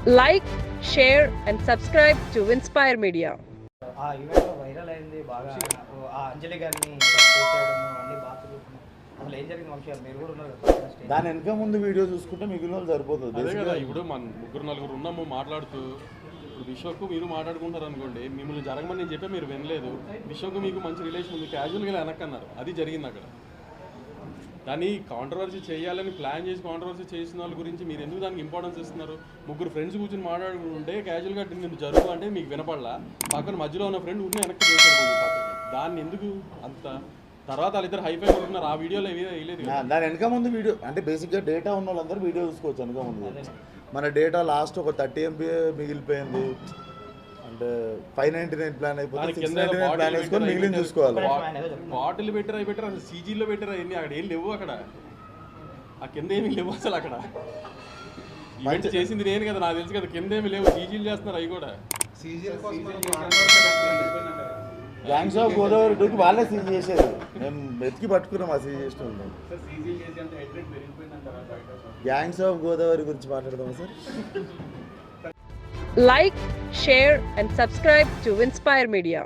Like, share and subscribe to Inspire Media. ఆ ఈవెంట్లో viral అయింది బాగా. ఆ అంజలి గారిని చేయడం అన్ని బాతులు అసలు ఏం జరిగింది వంశీ గారు? మీరు కూడా ఉన్నారు కదా దాని వెనక ముందు వీడియో చూసుకుంటే మిగిలిన వాళ్ళు సరిపోతుంది. అదే కదా, ఇప్పుడు మన ముగ్గురు నలుగురు ఉన్నాము మాట్లాడుతూ. ఇప్పుడు విశ్వకు మీరు మాట్లాడుకుంటారు అనుకోండి, మిమ్మల్ని జరగమని నేను చెప్పే మీరు వినలేదు. విశ్వకు మీకు మంచి రిలేషన్ ఉంది, క్యాజువల్గా వెనక్కన్నారు, అది జరిగింది అక్కడ. కానీ కాంట్రవర్సీ చేయాలని ప్లాన్ చేసి కాంట్రవర్సీ చేసిన వాళ్ళ గురించి మీరు ఎందుకు దానికి ఇంపార్టెన్స్ ఇస్తున్నారు? ముగ్గురు ఫ్రెండ్స్ కూర్చొని మాట్లాడుకుంటే క్యాజువల్గా నేను జరుగు అంటే మీకు వినపడలా, పక్కన మధ్యలో ఉన్న ఫ్రెండ్ ఊరిని వెనక్కి చేశారు పక్కకి. దాన్ని ఎందుకు అంత తర్వాత వాళ్ళిద్దరు హైఫై కొడుతున్నారు? ఆ వీడియోలో వేయలేదు. దాని వెనక ముందు వీడియో అంటే బేసిక్గా డేటా ఉన్న వాళ్ళందరూ వీడియో చూసుకోవచ్చు. వెనక ముందు మన డేటా లాస్ట్ ఒక 30 MB మిగిలిపోయింది అంటే 599 ప్లాన్ అయిపోతుంది, 699 ప్లాన్ వేసుకొని మిగిలిన చూసుకోవాలి. బాటిల్ పెట్టారు, అవి పెట్టారు, అసలు సీజీలో పెట్టారు, అవన్నీ అక్కడ ఏం లేవు. అక్కడ ఆ కింద ఏమి లేవు అసలు. అక్కడ ఈవెంట్ చేసింది నేను కదా, నాకు తెలుసు కదా, కింద ఏమి లేవు, సీజీలు చేస్తున్నారు అవి కూడా. గ్యాంగ్స్ ఆఫ్ గోదావరి 2కి వాళ్ళే సీజ్ చేసేది, మేము వెతికి పట్టుకున్నాం ఆ సీజ్ చేసిన వాళ్ళు. గ్యాంగ్స్ ఆఫ్ గోదావరి గురించి మాట్లాడదామా sir? Like, share and subscribe to Inspire Media.